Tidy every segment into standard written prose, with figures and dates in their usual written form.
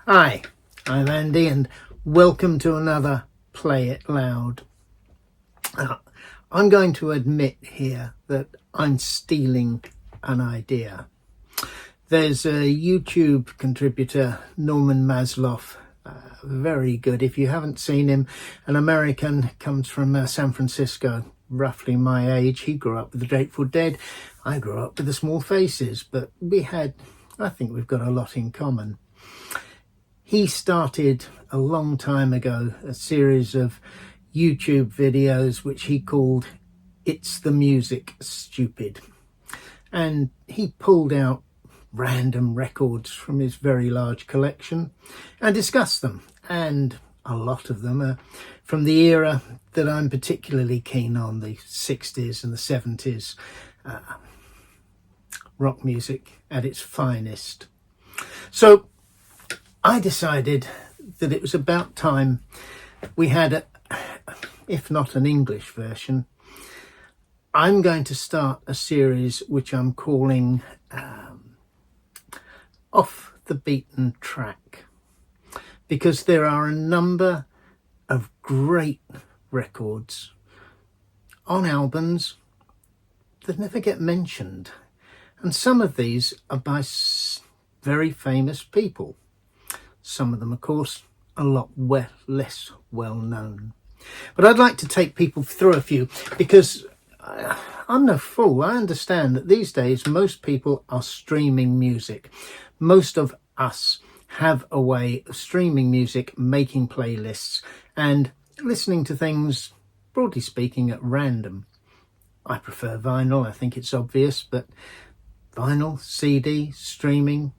Hi, I'm Andy and welcome to another Play It Loud. I'm going to admit here that I'm stealing an idea. There's a YouTube contributor, Norman Masloff, very good. If you haven't seen him, an American, comes from San Francisco, roughly my age. He grew up with the Grateful Dead. I grew up with the Small Faces, but I think we've got a lot in common. He started a long time ago a series of YouTube videos which he called It's the Music, Stupid. And he pulled out random records from his very large collection and discussed them. And a lot of them are from the era that I'm particularly keen on, the 60s and the 70s. Rock music at its finest. So I decided that it was about time we had, if not an English version. I'm going to start a series which I'm calling Off the Beaten Track, because there are a number of great records on albums that never get mentioned. And some of these are by very famous people. Some of them, of course, a lot less well known. But I'd like to take people through a few because I'm no fool. I understand that these days most people are streaming music. Most of us have a way of streaming music, making playlists and listening to things, broadly speaking, at random. I prefer vinyl. I think it's obvious, but vinyl, CD, streaming,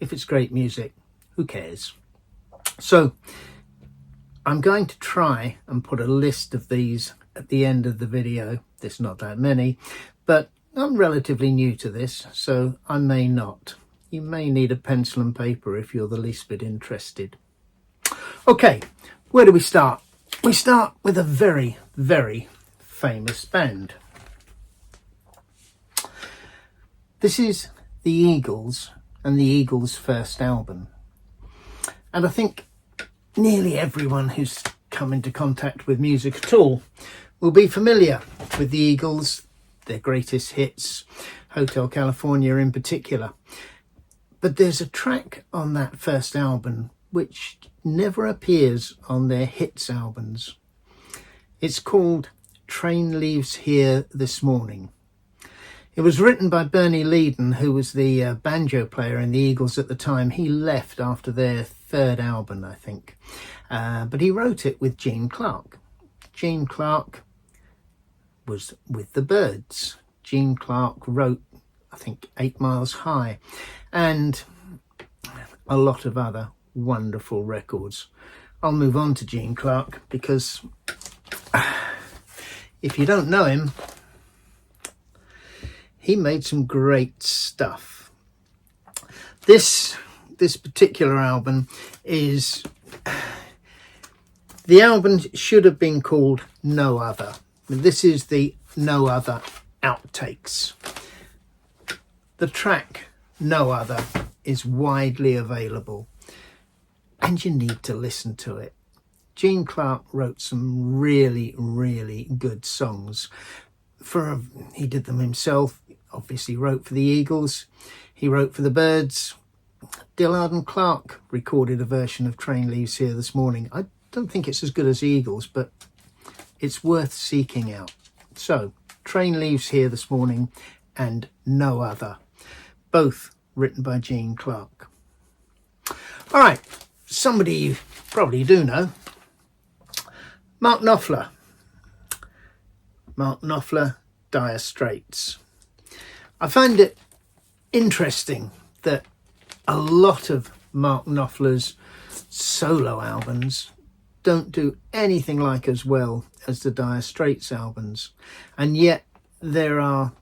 if it's great music, who cares? So I'm going to try and put a list of these at the end of the video. There's not that many, but I'm relatively new to this, so I may not. You may need a pencil and paper if you're the least bit interested. Okay, where do we start? We start with a very, very famous band. This is the Eagles and the Eagles' first album. And I think nearly everyone who's come into contact with music at all will be familiar with the Eagles, their greatest hits, Hotel California in particular. But there's a track on that first album which never appears on their hits albums. It's called Train Leaves Here This Morning. It was written by Bernie Leadon, who was the banjo player in the Eagles at the time. He left after their third album, I think. But he wrote it with Gene Clark. Gene Clark was with the Byrds. Gene Clark wrote, I think, 8 Miles High and a lot of other wonderful records. I'll move on to Gene Clark because if you don't know him, he made some great stuff. This particular album the album should have been called No Other. This is the No Other outtakes. The track No Other is widely available and you need to listen to it. Gene Clark wrote some really, really good songs. He did them himself, obviously wrote for the Eagles, he wrote for the Byrds. Dillard and Clark recorded a version of Train Leaves Here This Morning. I don't think it's as good as the Eagles, but it's worth seeking out. So, Train Leaves Here This Morning and No Other, both written by Gene Clark. All right, somebody you probably do know, Mark Knopfler. Mark Knopfler, Dire Straits. I find it interesting that a lot of Mark Knopfler's solo albums don't do anything like as well as the Dire Straits albums. And yet there are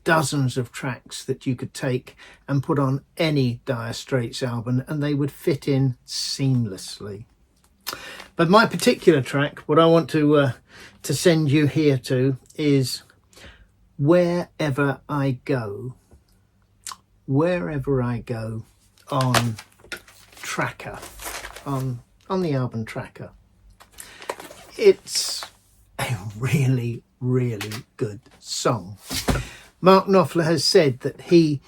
dozens of tracks that you could take and put on any Dire Straits album and they would fit in seamlessly. But my particular track, what I want to send you here to is Wherever I Go. Wherever I Go on Tracker. on the album tracker. It's a really, really good song. Mark Knopfler has said that he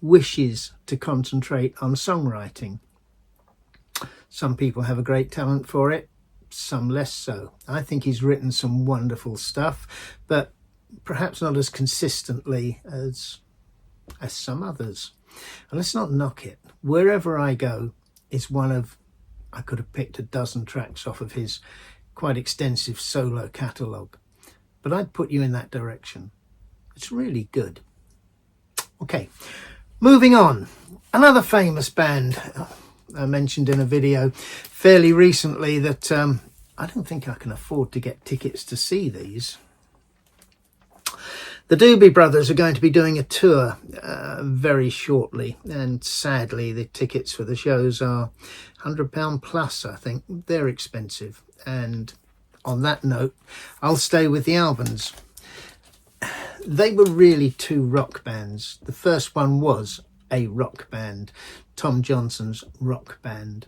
wishes to concentrate on songwriting. Some people have a great talent for it, some less so. I think he's written some wonderful stuff, but perhaps not as consistently as some others. And let's not knock it. Wherever I Go is one of, I could have picked a dozen tracks off of his quite extensive solo catalogue, but I'd put you in that direction. It's really good. Okay, moving on. Another famous band I mentioned in a video fairly recently that I don't think I can afford to get tickets to see these. The Doobie Brothers are going to be doing a tour very shortly, and sadly the tickets for the shows are £100 plus. I think they're expensive, and on that note I'll stay with the Albans. They were really two rock bands. The first one was a rock band, Tom Johnson's rock band,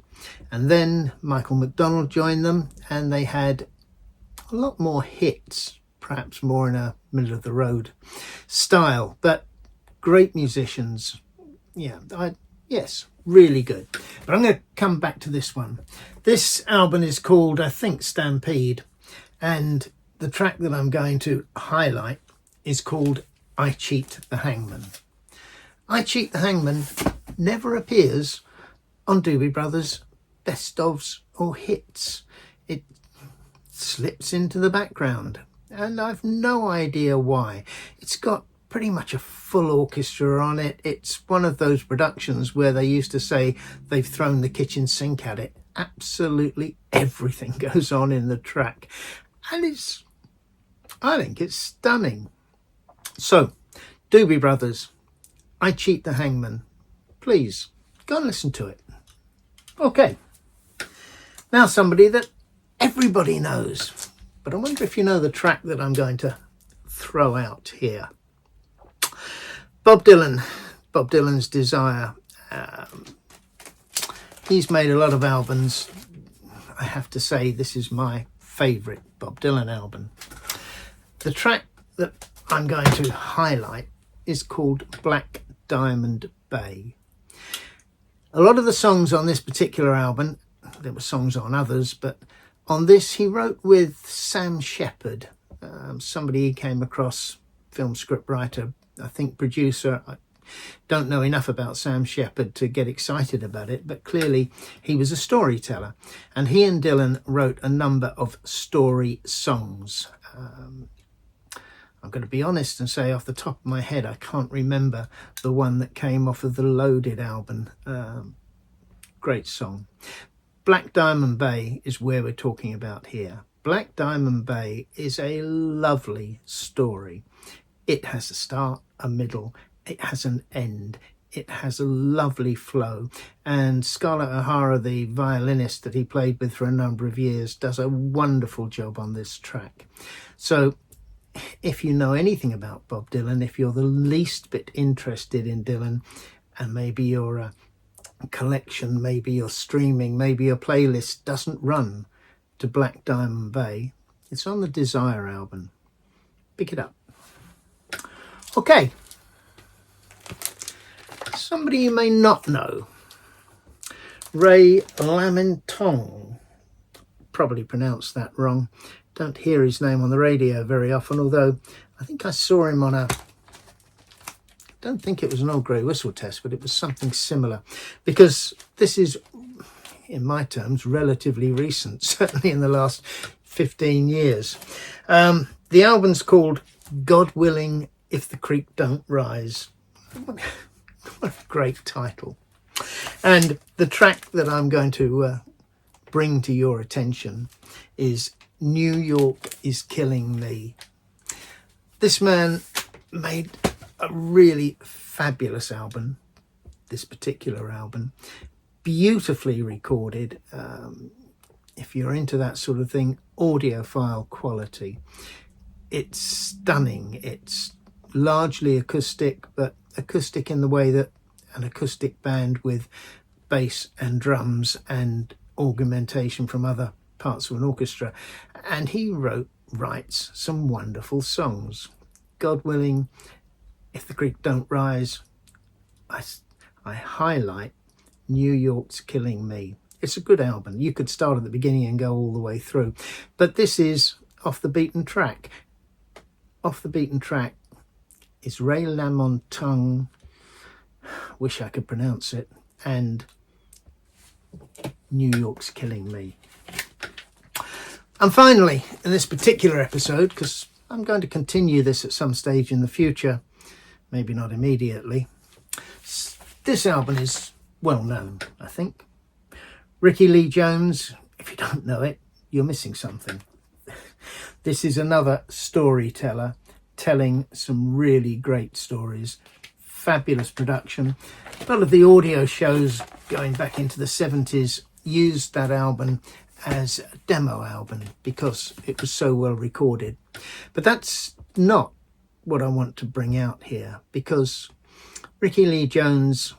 and then Michael McDonald joined them, and they had a lot more hits, perhaps more in a middle of the road style, but great musicians. Yes, really good. But I'm going to come back to this one. This album is called, I think, Stampede, and the track that I'm going to highlight is called I Cheat the Hangman. I Cheat the Hangman never appears on Doobie Brothers best ofs or hits. It slips into the background, and I've no idea why. It's got pretty much a full orchestra on it. It's one of those productions where they used to say they've thrown the kitchen sink at it. Absolutely everything goes on in the track, and I think it's stunning. So, Doobie Brothers, I Cheat the Hangman. Please, go and listen to it. Okay, now somebody that everybody knows, but I wonder if you know the track that I'm going to throw out here. Bob Dylan, Bob Dylan's Desire. He's made a lot of albums. I have to say this is my favourite Bob Dylan album. The track that I'm going to highlight is called Black Diamond Bay. A lot of the songs on this particular album, there were songs on others, but on this he wrote with Sam Shepard, somebody he came across, film scriptwriter, I think producer. I don't know enough about Sam Shepard to get excited about it, but clearly he was a storyteller, and he and Dylan wrote a number of story songs. I'm going to be honest and say off the top of my head I can't remember the one that came off of the Loaded album. Great song. Black Diamond Bay is where we're talking about here. Black Diamond Bay is a lovely story. It has a start, a middle, it has an end. It has a lovely flow, and Scarlett O'Hara, the violinist that he played with for a number of years, does a wonderful job on this track. So if you know anything about Bob Dylan, if you're the least bit interested in Dylan, and maybe your collection, maybe your streaming, maybe your playlist doesn't run to Black Diamond Bay, it's on the Desire album. Pick it up. Okay. Somebody you may not know, Ray Lamentong, probably pronounced that wrong. Don't hear his name on the radio very often, although I think I saw him on I don't think it was an Old Grey Whistle test, but it was something similar, because this is, in my terms, relatively recent, certainly in the last 15 years. The album's called God Willing If the Creek Don't Rise. What a great title. And the track that I'm going to bring to your attention is New York Is Killing Me. This man made a really fabulous album, this particular album, beautifully recorded. If you're into that sort of thing, audiophile quality. It's stunning. It's largely acoustic, but acoustic in the way that an acoustic band with bass and drums and augmentation from other parts of an orchestra, and he writes some wonderful songs. God willing, If the Creek Don't Rise, I highlight New York's Killing Me. It's a good album. You could start at the beginning and go all the way through, but this is Off the Beaten Track. Off the Beaten Track is Ray LaMontagne, wish I could pronounce it, and New York's Killing Me. And finally, in this particular episode, because I'm going to continue this at some stage in the future, maybe not immediately, this album is well known, I think. Rickie Lee Jones, if you don't know it, you're missing something. This is another storyteller telling some really great stories. Fabulous production. A lot of the audio shows going back into the 70s used that album as a demo album because it was so well recorded. But that's not what I want to bring out here, because Rickie Lee Jones,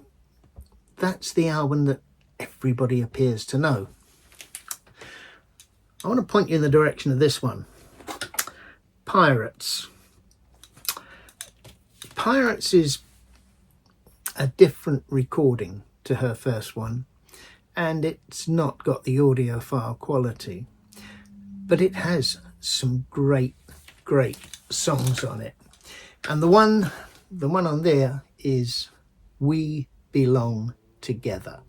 that's the album that everybody appears to know. I want to point you in the direction of this one. Pirates. Pirates is a different recording to her first one, and it's not got the audiophile quality, but it has some great songs on it. And the one on there is We Belong Together.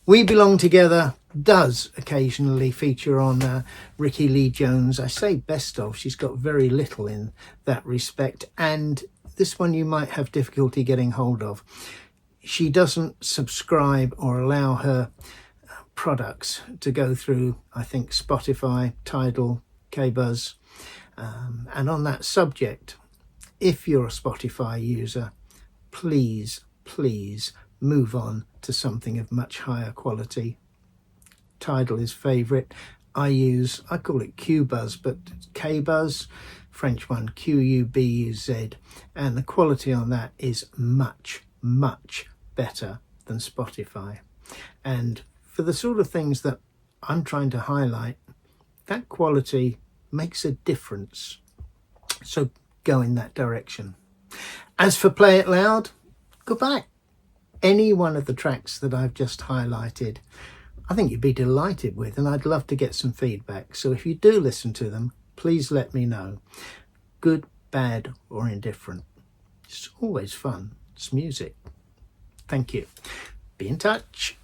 We Belong Together does occasionally feature on Rickie Lee Jones. I say best of, she's got very little in that respect, and this one you might have difficulty getting hold of. She doesn't subscribe or allow her products to go through, I think, Spotify, Tidal, K-Buzz. And on that subject, if you're a Spotify user, please move on to something of much higher quality. Tidal is favourite. I call it Q-Buzz, but K-Buzz, French one, Q-U-B-U-Z, and the quality on that is much better than Spotify. And for the sort of things that I'm trying to highlight, that quality makes a difference. So go in that direction. As for Play It Loud, go back. Any one of the tracks that I've just highlighted, I think you'd be delighted with, and I'd love to get some feedback. So if you do listen to them, please let me know. Good, bad, or indifferent. It's always fun. It's music. Thank you. Be in touch.